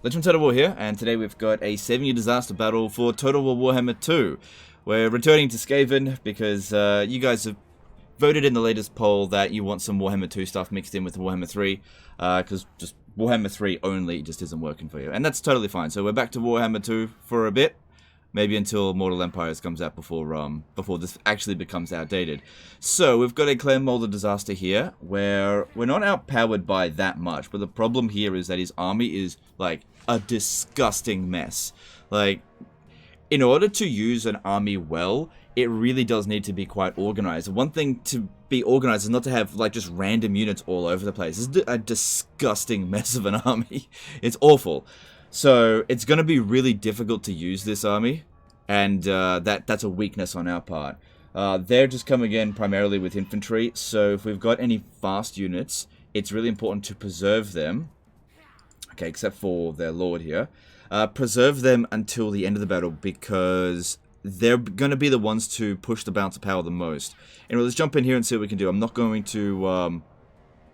Legend Total War here, and today we've got a 7-year disaster battle for Total War Warhammer 2. We're returning to Skaven because you guys have voted in the latest poll that you want some Warhammer 2 stuff mixed in with Warhammer 3, because just Warhammer 3 only just isn't working for you, and that's totally fine. So we're back to Warhammer 2 for a bit. Maybe until Mortal Empires comes out before this actually becomes outdated. So we've got a Clan Molder disaster here, where we're not outpowered by that much, but the problem here is that his army is like a disgusting mess. Like, in order to use an army well, it really does need to be quite organized. One thing to be organized is not to have like just random units all over the place. This is a disgusting mess of an army. It's awful. So it's going to be really difficult to use this army, and that's a weakness on our part. They're just coming in primarily with infantry, so if we've got any fast units, it's really important to preserve them. Okay, except for their lord here. Preserve them until the end of the battle, because they're going to be the ones to push the balance of power the most. Anyway, let's jump in here and see what we can do. I'm not going to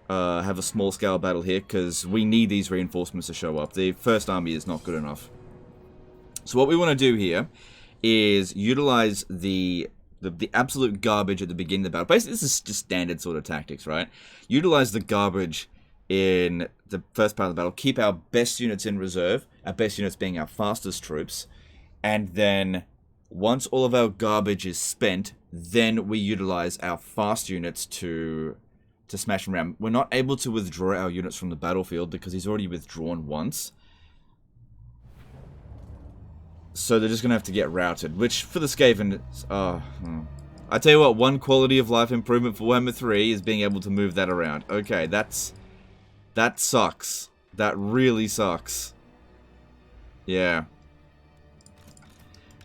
have a small scale battle here because we need these reinforcements to show up. The first army is not good enough. So what we want to do here is utilize the absolute garbage at the beginning of the battle. Basically, this is just standard sort of tactics, right? Utilize the garbage in the first part of the battle. Keep our best units in reserve. Our best units being our fastest troops. And then once all of our garbage is spent, then we utilize our fast units to smash him around. We're not able to withdraw our units from the battlefield because he's already withdrawn once. So they're just going to have to get routed, which for the Skaven, I tell you what, one quality of life improvement for Warhammer 3 is being able to move that around. Okay, that sucks. That really sucks. Yeah.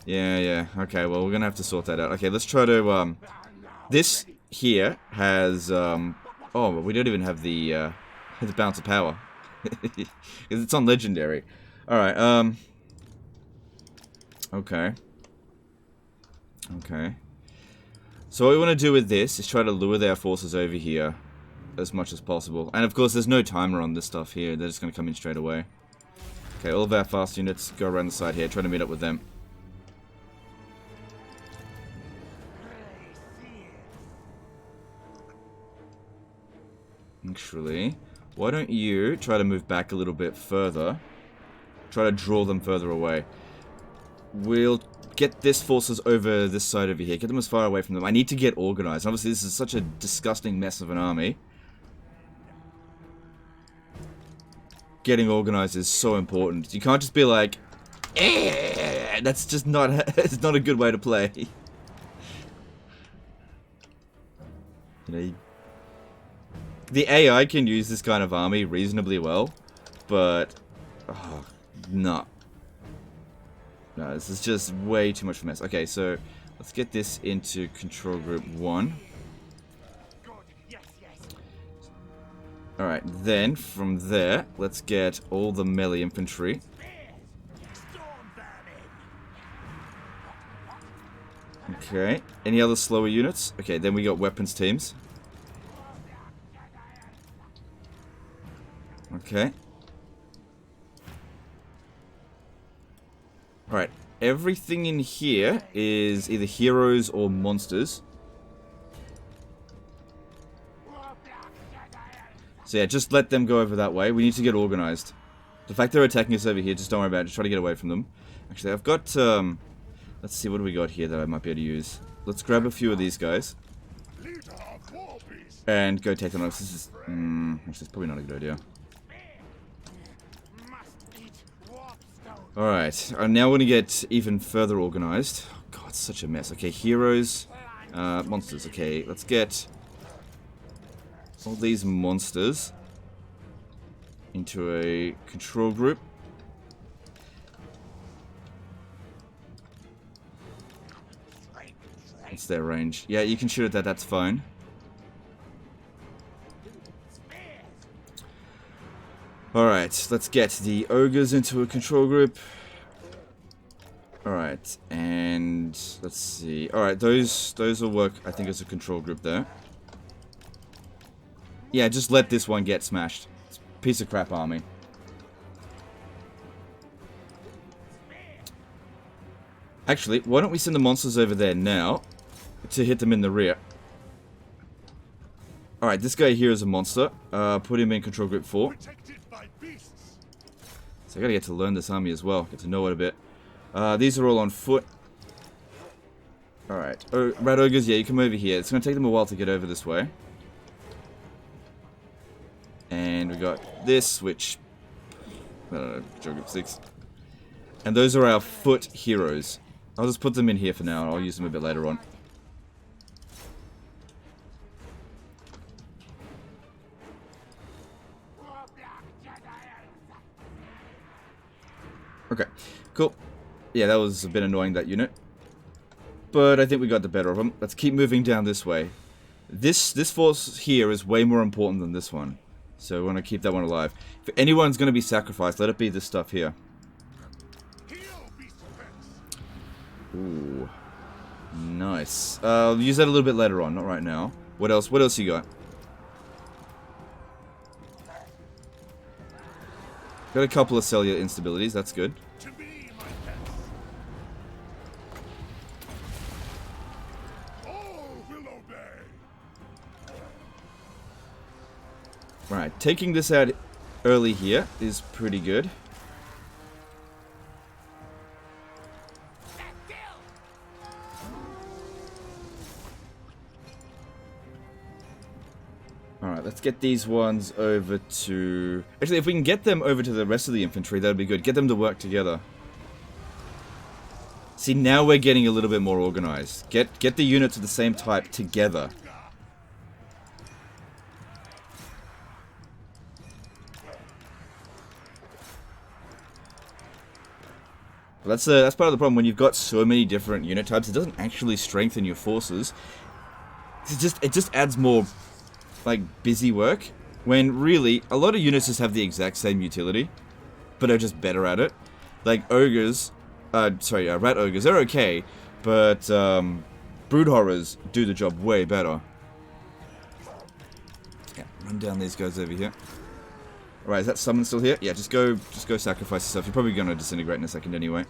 Yeah. Okay, well, we're going to have to sort that out. Okay, let's try to, this here has, oh, we don't even have the bounce of power. It's on legendary. Alright, okay. So what we want to do with this is try to lure their forces over here as much as possible. And of course, there's no timer on this stuff here. They're just going to come in straight away. Okay, all of our fast units go around the side here, try to meet up with them. Actually, why don't you try to move back a little bit further? Try to draw them further away. We'll get this forces over this side over here. Get them as far away from them. I need to get organized. Obviously, this is such a disgusting mess of an army. Getting organized is so important. You can't just be like, eh! That's just not, it's not a good way to play. You know, the AI can use this kind of army reasonably well, but no, this is just way too much of a mess. Okay, so let's get this into control group 1. Alright, then from there, let's get all the melee infantry. Okay, any other slower units? Okay, then we got weapons teams. Okay. Alright, everything in here is either heroes or monsters. So yeah, just let them go over that way. We need to get organized. The fact they're attacking us over here, just don't worry about it. Just try to get away from them. Actually, I've got, let's see, what do we got here that I might be able to use? Let's grab a few of these guys. And go take them out. This is, actually, it's probably not a good idea. Alright, I'm now going to get even further organized. Oh god, it's such a mess. Okay, heroes, monsters. Okay, let's get all these monsters into a control group. What's their range? Yeah, you can shoot at that, that's fine. Alright, let's get the ogres into a control group. Alright, and let's see. Alright, those will work, I think, as a control group there. Yeah, just let this one get smashed. It's a piece of crap army. Actually, why don't we send the monsters over there now to hit them in the rear? Alright, this guy here is a monster. Put him in control group 4. So I gotta get to learn this army as well. Get to know it a bit. These are all on foot. Alright. Oh, rat ogres, yeah, you come over here. It's gonna take them a while to get over this way. And we got this, which... I don't know, control group 6. And those are our foot heroes. I'll just put them in here for now, and I'll use them a bit later on. Okay, cool. Yeah, that was a bit annoying, that unit. But I think we got the better of them. Let's keep moving down this way. This force here is way more important than this one. So we want to keep that one alive. If anyone's going to be sacrificed, let it be this stuff here. Ooh. Nice. I'll use that a little bit later on, not right now. What else? What else you got? Got a couple of cellular instabilities, that's good. Right, taking this out early here is pretty good. Alright, let's get these ones over to... Actually, if we can get them over to the rest of the infantry, that would be good. Get them to work together. See, now we're getting a little bit more organized. Get the units of the same type together. That's part of the problem. When you've got so many different unit types, it doesn't actually strengthen your forces. It just adds more... like busy work, when really a lot of units just have the exact same utility, but are just better at it. Like ogres, rat ogres, they're okay, but brood horrors do the job way better. Yeah, run down these guys over here. Alright, is that summon still here? Yeah, just go sacrifice yourself. You're probably gonna disintegrate in a second anyway.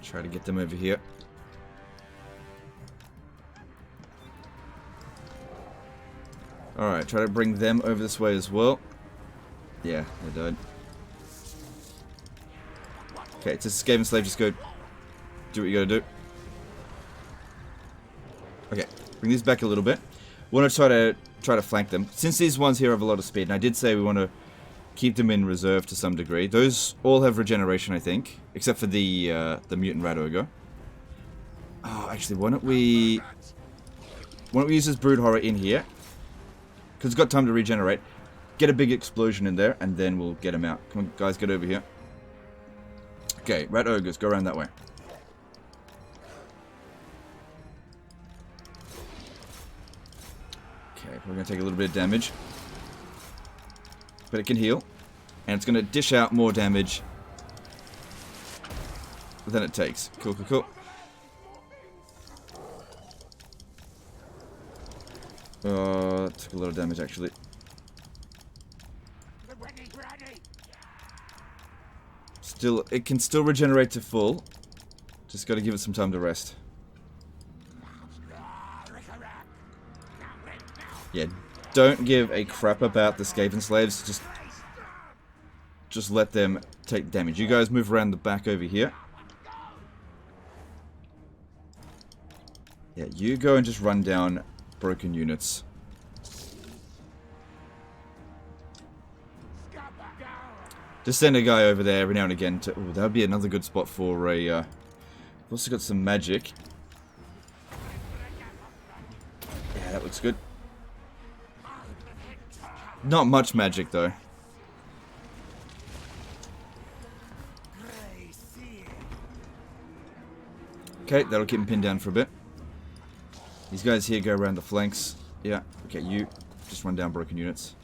Try to get them over here. Alright, try to bring them over this way as well. Yeah, they died. Okay, it's just Skaven Slave, just go do what you gotta do. Okay, bring these back a little bit. Want to try to flank them. Since these ones here have a lot of speed, and I did say we want to keep them in reserve to some degree. Those all have regeneration, I think, except for the mutant rat ogre. Oh, actually, why don't we use this brood horror in here? Because it's got time to regenerate. Get a big explosion in there, and then we'll get him out. Come on, guys, get over here. Okay, rat ogres, go around that way. Okay, we're going to take a little bit of damage. But it can heal. And it's going to dish out more damage than it takes. Cool, cool, cool. That took a lot of damage, actually. Still, it can still regenerate to full. Just got to give it some time to rest. Yeah, don't give a crap about the Skaven Slaves. Just let them take damage. You guys move around the back over here. Yeah, you go and just run down broken units. Just send a guy over there every now and again to... Ooh, that would be another good spot for a... We've also got some magic. Yeah, that looks good. Not much magic, though. Okay, that'll keep him pinned down for a bit. These guys here go around the flanks. Yeah, okay, you just run down broken units.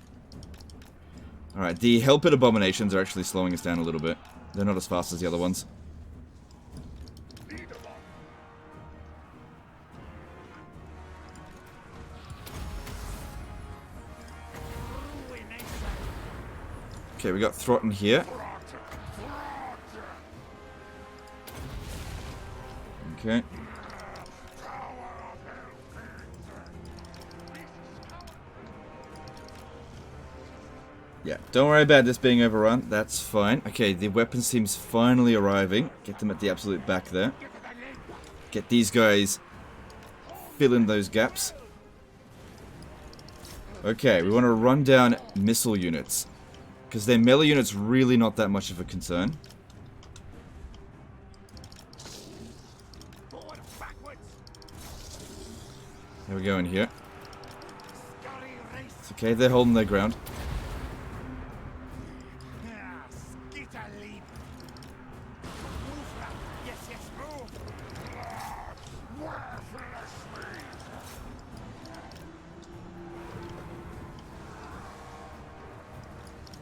Alright, the Hellpit Abominations are actually slowing us down a little bit. They're not as fast as the other ones. Okay, we got Throtton here. Okay. Yeah, don't worry about this being overrun. That's fine. Okay, the weapons team's finally arriving. Get them at the absolute back there. Get these guys. Fill in those gaps. Okay, we want to run down missile units. Because their melee unit's really not that much of a concern. There we go in here. It's okay, they're holding their ground.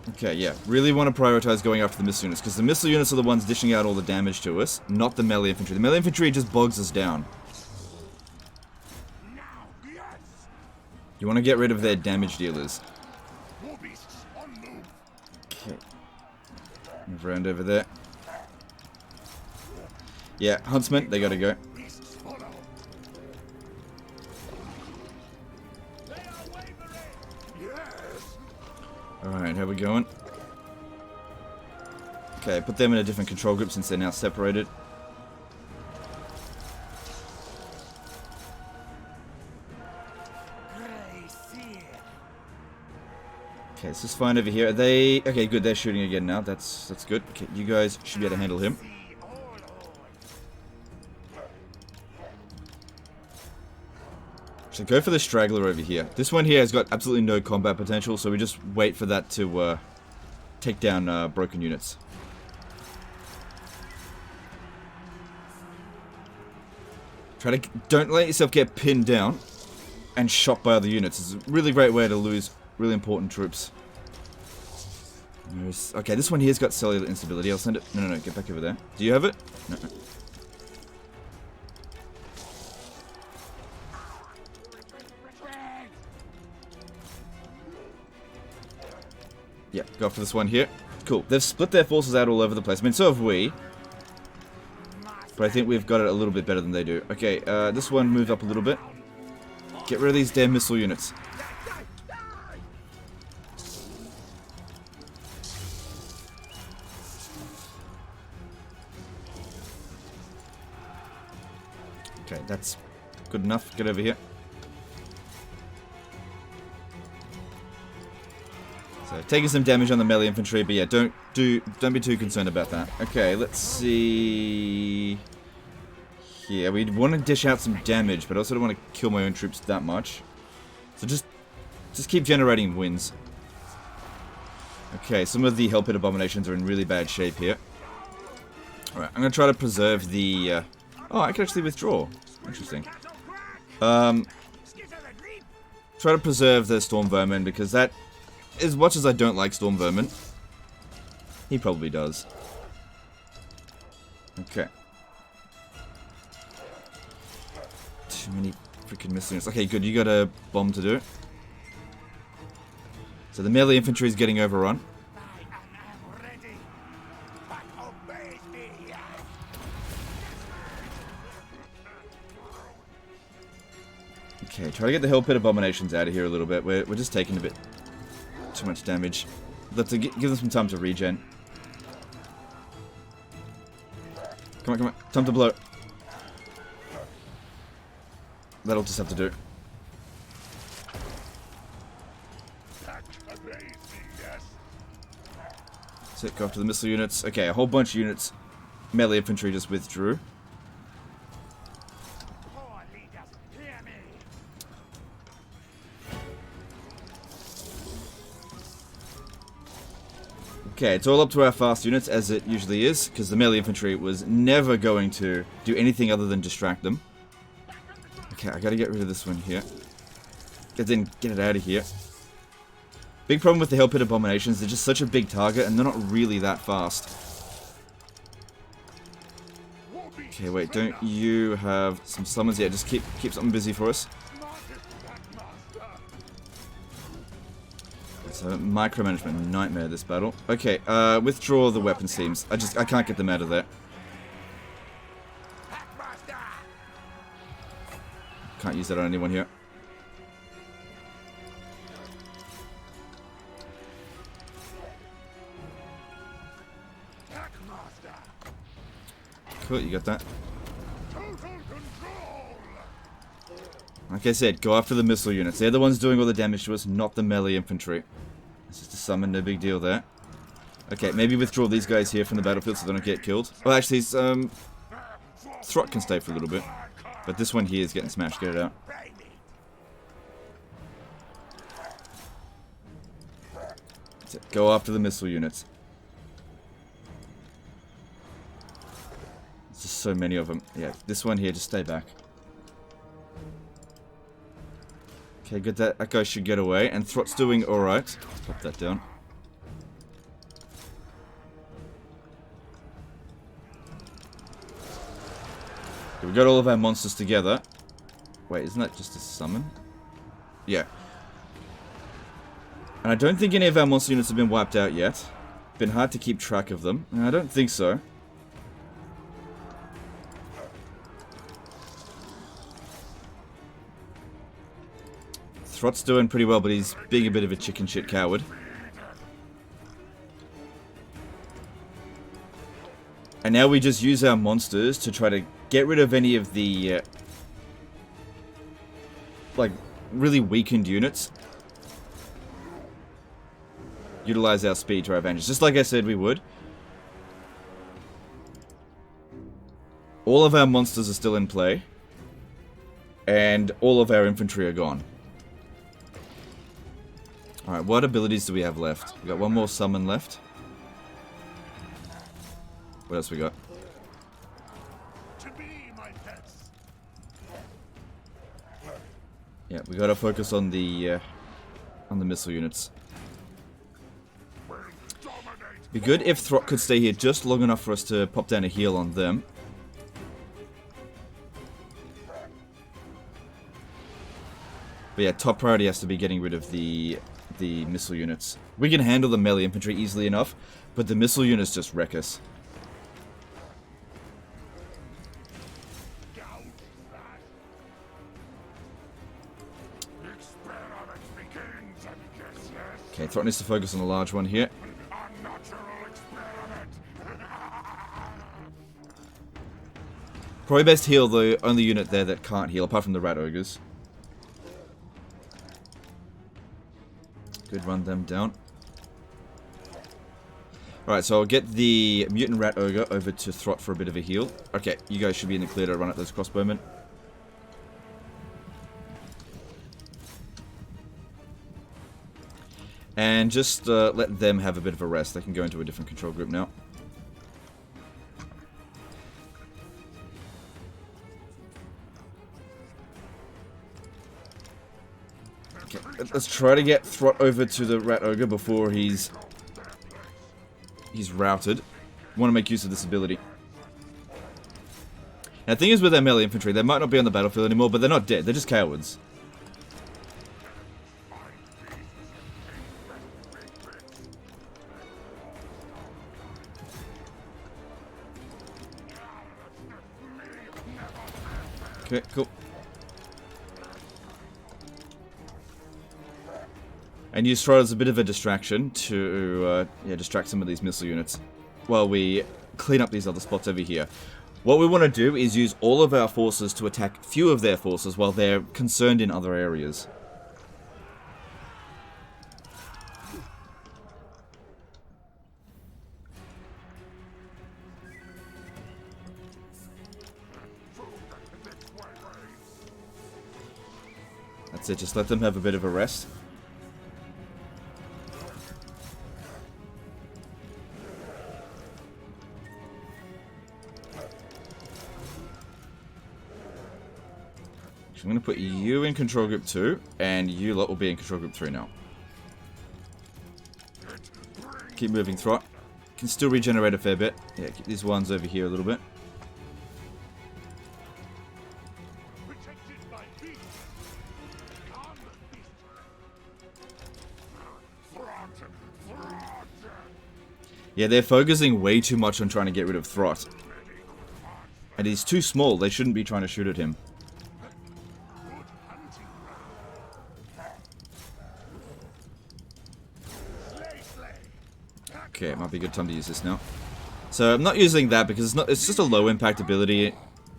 Okay, yeah. Really want to prioritize going after the missile units, because the missile units are the ones dishing out all the damage to us, not the melee infantry. The melee infantry just bogs us down. You want to get rid of their damage dealers. Okay. Move around over there. Yeah, huntsmen, they gotta go. Alright, how we going? Okay, put them in a different control group since they're now separated. Okay, this is fine over here. Are they... Okay, good, they're shooting again now. That's good. Okay, you guys should be able to handle him. So go for the straggler over here. This one here has got absolutely no combat potential, so we just wait for that to take down broken units. Don't let yourself get pinned down and shot by other units. It's a really great way to lose really important troops. Okay, this one here's got cellular instability. I'll send it. No, get back over there. Do you have it? No. Yeah, go for this one here. Cool. They've split their forces out all over the place. I mean, so have we. But I think we've got it a little bit better than they do. Okay, this one moved up a little bit. Get rid of these damn missile units. Okay, that's good enough. Get over here. So taking some damage on the melee infantry, but yeah, don't be too concerned about that. Okay, let's see. Yeah, we want to dish out some damage, but I also don't want to kill my own troops that much. So just keep generating wins. Okay, some of the Hell Pit abominations are in really bad shape here. Alright, I'm gonna try to preserve the oh, I can actually withdraw. Interesting. Try to preserve the Storm Vermin, because that, as much as I don't like Storm Vermin, he probably does. Okay. Too many freaking missile units. Okay, good. You got a bomb to do. So the melee infantry is getting overrun. Okay, try to get the Hell Pit abominations out of here a little bit. We're just taking a bit too much damage. Let's give them some time to regen. Come on. Time to blow. That'll just have to do. That's it, go after the missile units. Okay, a whole bunch of units. Melee infantry just withdrew. Okay, it's all up to our fast units, as it usually is, because the melee infantry was never going to do anything other than distract them. Okay, I gotta get rid of this one here. Get it out of here. Big problem with the Hell Pit abominations, they're just such a big target, and they're not really that fast. Okay, wait, don't you have some summons? Yeah, just keep something busy for us. It's a micromanagement nightmare, this battle. Okay, withdraw the weapon seams. I can't get them out of there. Can't use that on anyone here. Cool, you got that. Like I said, go after the missile units. They're the ones doing all the damage to us, not the melee infantry. It's just a summon, no big deal there. Okay, maybe withdraw these guys here from the battlefield so they don't get killed. Well, actually, Throt can stay for a little bit. But this one here is getting smashed. Get it out. That's it. Go after the missile units. There's just so many of them. Yeah, this one here, just stay back. Okay, good. That guy should get away. And Throt's doing alright. Pop that down. Okay, we got all of our monsters together. Wait, isn't that just a summon? Yeah. And I don't think any of our monster units have been wiped out yet. Been hard to keep track of them. I don't think so. Throt's doing pretty well, but he's being a bit of a chicken shit coward. And now we just use our monsters to try to get rid of any of the like really weakened units. Utilize our speed to our advantage, just like I said we would. All of our monsters are still in play, and all of our infantry are gone. Alright, what abilities do we have left? We got one more summon left. What else we got? Yeah, we gotta focus on the missile units. Be good if Throt could stay here just long enough for us to pop down a heal on them. But yeah, top priority has to be getting rid of the missile units. We can handle the melee infantry easily enough, but the missile units just wreck us. Okay, Throt needs to focus on the large one here. Probably best heal the only unit there that can't heal, apart from the rat ogres. Good, run them down. Alright, so I'll get the mutant rat ogre over to Throt for a bit of a heal. Okay, you guys should be in the clear to run at those crossbowmen. And just let them have a bit of a rest. They can go into a different control group now. Okay, let's try to get Throt over to the rat ogre before he's routed. Want to make use of this ability. Now, the thing is with their melee infantry, they might not be on the battlefield anymore, but they're not dead. They're just cowards. Okay, cool. And use Throt as a bit of a distraction to distract some of these missile units while we clean up these other spots over here. What we want to do is use all of our forces to attack few of their forces while they're concerned in other areas. That's it, just let them have a bit of a rest. So I'm going to put you in control group 2, and you lot will be in control group 3 now. Keep moving, Throt. Can still regenerate a fair bit. Yeah, keep these ones over here a little bit. Yeah, they're focusing way too much on trying to get rid of Throt. And he's too small, they shouldn't be trying to shoot at him. Okay, it might be a good time to use this now. So I'm not using that because it's just a low impact ability. It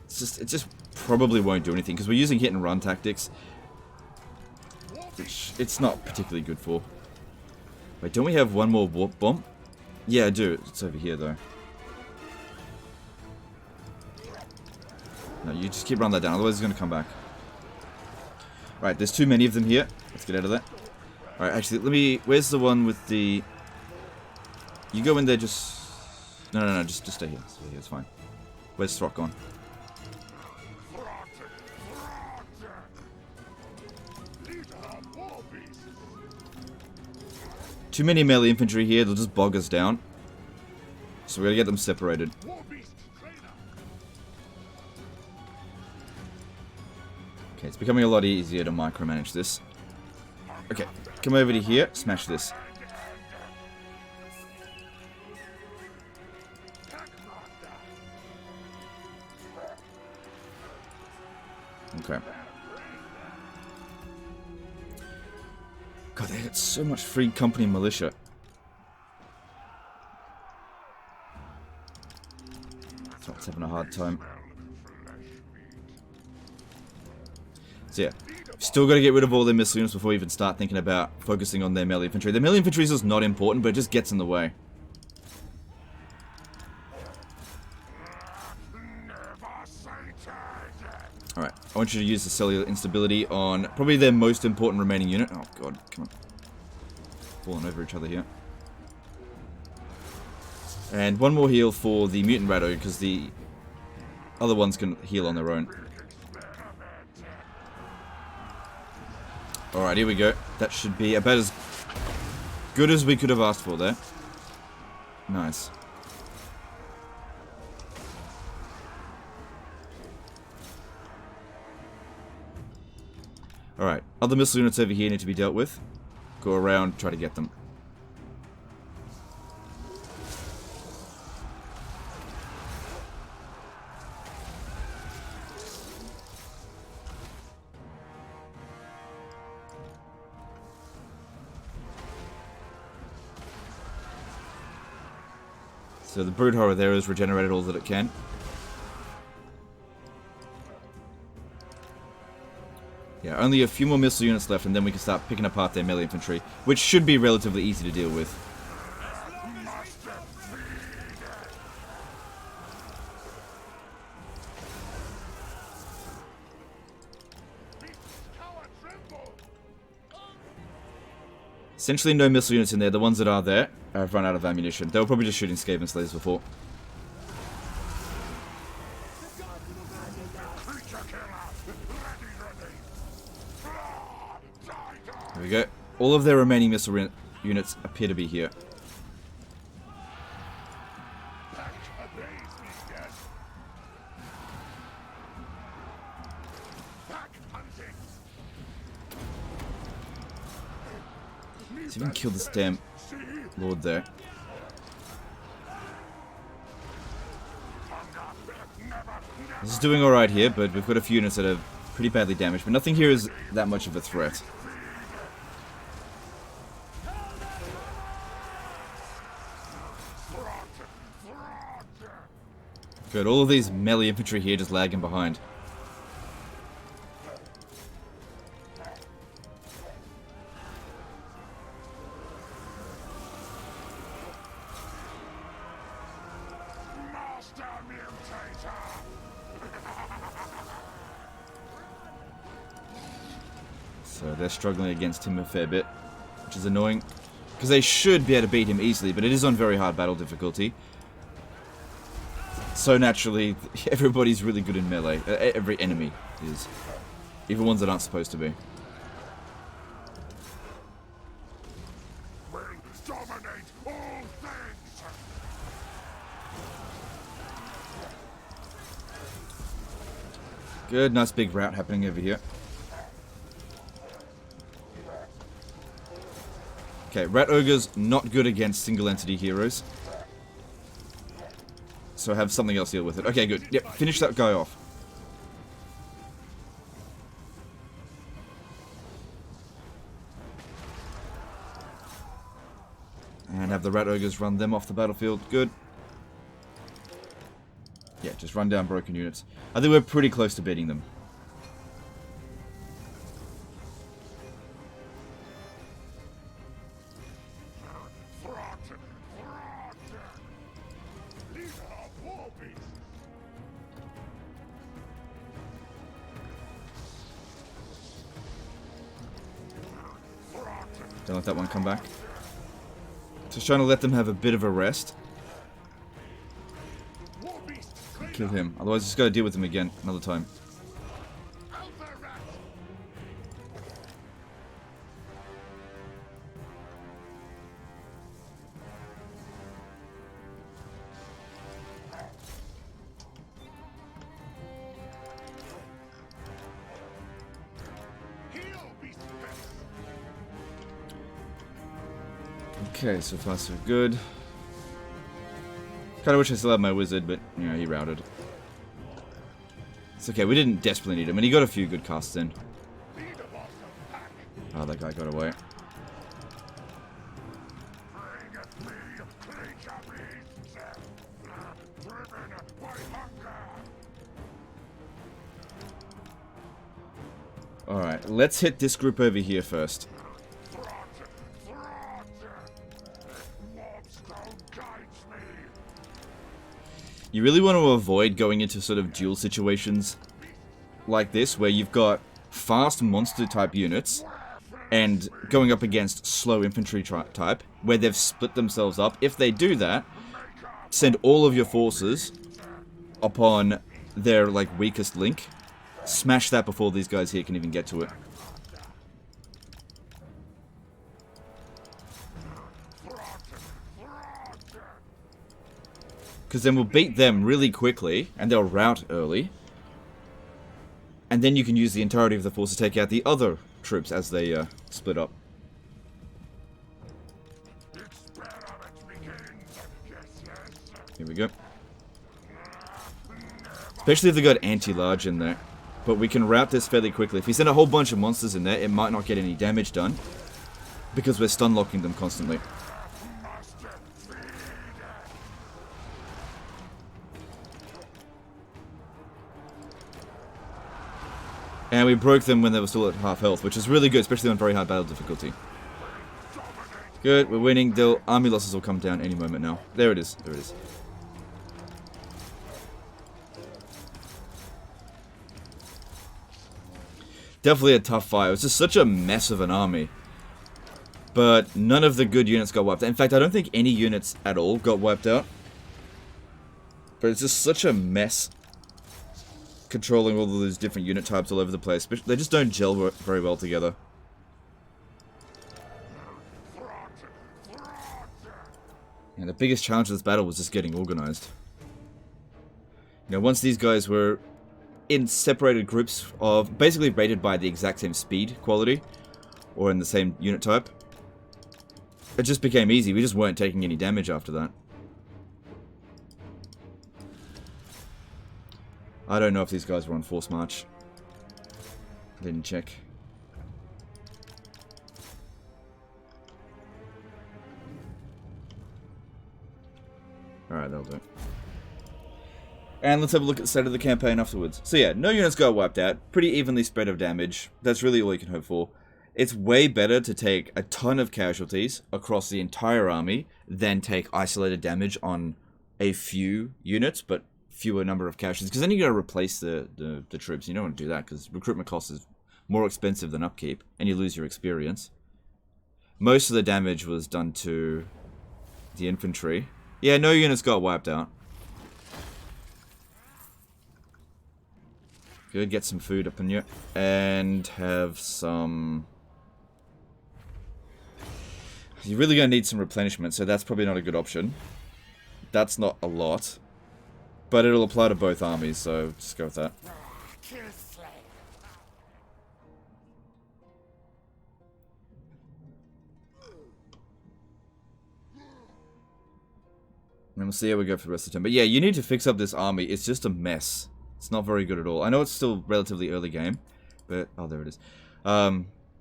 just probably won't do anything because we're using hit and run tactics, which it's not particularly good for. Wait, don't we have one more warp bomb? Yeah, I do. It's over here though. No, you just keep running that down, otherwise it's going to come back. Right, there's too many of them here. Let's get out of there. Alright, actually, let me... Where's the one with the... You go in there, just... No, just stay here. Stay here, it's fine. Where's Throt gone? Too many melee infantry here, they'll just bog us down. So we're going to get them separated. Okay, it's becoming a lot easier to micromanage this. Okay, come over to here, smash this. Okay. God, they got so much free company militia. Throt's having a hard time. So yeah, still got to get rid of all their missile units before we even start thinking about focusing on their melee infantry. The melee infantry is just not important, but it just gets in the way. Alright, I want you to use the cellular instability on probably their most important remaining unit. Oh god, come on. Falling over each other here. And one more heal for the mutant Ratto, because the other ones can heal on their own. Alright, here we go. That should be about as good as we could have asked for there. Nice. Alright, other missile units over here need to be dealt with. Go around, try to get them. So the Brood Horror there has regenerated all that it can. Yeah, only a few more missile units left and then we can start picking apart their melee infantry, which should be relatively easy to deal with. Essentially no missile units in there. The ones that are there have run out of ammunition. They were probably just shooting Skaven Slayers before. There we go. All of their remaining missile units appear to be here. Let's even kill this damn lord there. This is doing alright here, but we've got a few units that are pretty badly damaged, but nothing here is that much of a threat. Good, all of these melee infantry here just lagging behind. So they're struggling against him a fair bit, which is annoying. Because they should be able to beat him easily, but it is on very hard battle difficulty. So naturally, everybody's really good in melee. Every enemy is. Even ones that aren't supposed to be. Good, nice big rout happening over here. Okay, Rat Ogre's not good against single entity heroes. So have something else deal with it. Okay, good. Yep, finish that guy off. And have the Rat Ogres run them off the battlefield. Good. Yeah, just run down broken units. I think we're pretty close to beating them. Don't let that one come back. Just trying to let them have a bit of a rest. Kill him. Otherwise, just gotta deal with him again another time. Okay, so far so good. Kinda wish I still had my wizard, but, you know, he routed. It's okay, we didn't desperately need him, and he got a few good casts in. Oh, that guy got away. Alright, let's hit this group over here first. You really want to avoid going into sort of duel situations like this, where you've got fast monster type units and going up against slow infantry type, where they've split themselves up. If they do that, send all of your forces upon their like weakest link. Smash that before these guys here can even get to it. Because then we'll beat them really quickly, and they'll rout early. And then you can use the entirety of the force to take out the other troops as they split up. Here we go. Especially if they've got anti-large in there. But we can rout this fairly quickly. If we send a whole bunch of monsters in there, it might not get any damage done. Because we're stun locking them constantly. And we broke them when they were still at half health, which is really good, especially on very high battle difficulty. Good, we're winning. The army losses will come down any moment now. There it is. There it is. Definitely a tough fight. It was just such a mess of an army. But none of the good units got wiped out. In fact, I don't think any units at all got wiped out. But it's just such a mess. Controlling all of those different unit types all over the place. But they just don't gel very well together. And the biggest challenge of this battle was just getting organized. You know, once these guys were in separated groups of basically rated by the exact same speed quality or in the same unit type, it just became easy. We just weren't taking any damage after that. I don't know if these guys were on force march. I didn't check. Alright, that'll do. And let's have a look at the state of the campaign afterwards. So yeah, no units got wiped out. Pretty evenly spread of damage. That's really all you can hope for. It's way better to take a ton of casualties across the entire army than take isolated damage on a few units, but fewer number of casualties. Because then you gotta replace the troops. You don't want to do that, because recruitment cost is more expensive than upkeep, and you lose your experience. Most of the damage was done to the infantry. Yeah, no units got wiped out. Good, get some food up in you. And have some... You're really going to need some replenishment, so that's probably not a good option. That's not a lot. But it'll apply to both armies, so just go with that. And we'll see how we go for the rest of the turn. But yeah, you need to fix up this army. It's just a mess. It's not very good at all. I know it's still relatively early game, but... Oh, there it is.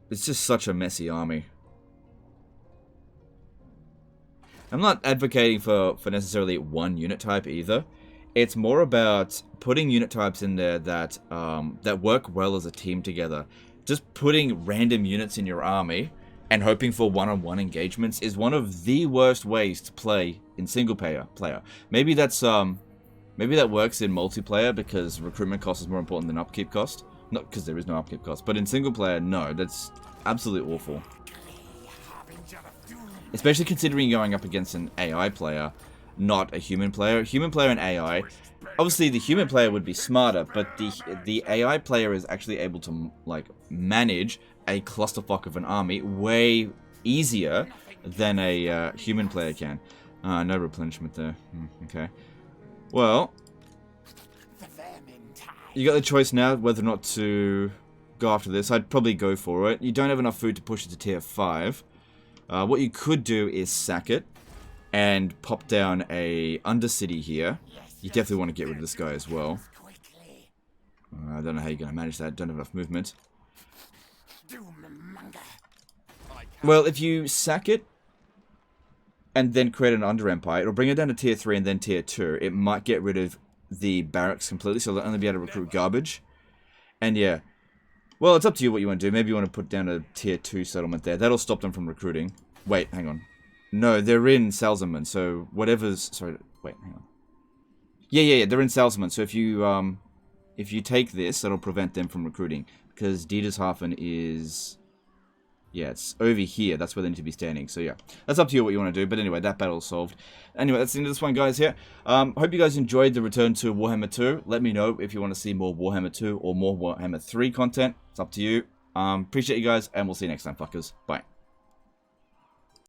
It's just such a messy army. I'm not advocating for necessarily one unit type either. It's more about putting unit types in there that that work well as a team together. Just putting random units in your army and hoping for one-on-one engagements is one of the worst ways to play in single-player. Maybe that's maybe that works in multiplayer because recruitment cost is more important than upkeep cost. Not because there is no upkeep cost, but in single-player, no, that's absolutely awful. Especially considering you're going up against an AI player, not a human player. Human player and AI, obviously the human player would be smarter, but the AI player is actually able to like manage a clusterfuck of an army way easier than a human player can. No replenishment there. Okay. Well, you got the choice now whether or not to go after this. I'd probably go for it. You don't have enough food to push it to tier 5. What you could do is sack it and pop down a Undercity here. You definitely want to get rid of this guy as well. I don't know how you're going to manage that. Don't have enough movement. Well, if you sack it and then create an Under Empire, it'll bring it down to tier 3 and then tier 2. It might get rid of the barracks completely, so they'll only be able to recruit garbage. And yeah. Well, it's up to you what you want to do. Maybe you want to put down a tier 2 settlement there. That'll stop them from recruiting. Wait, hang on. No, they're in Salzman, so whatever's... Sorry, wait, hang on. Yeah, they're in Salzman, so if you take this, that'll prevent them from recruiting. Because Dietershafen is... Yeah, it's over here. That's where they need to be standing. So yeah, that's up to you what you want to do. But anyway, that battle's solved. Anyway, that's the end of this one, guys, here. Hope you guys enjoyed the return to Warhammer 2. Let me know if you want to see more Warhammer 2 or more Warhammer 3 content. It's up to you. Appreciate you guys, and we'll see you next time, fuckers. Bye.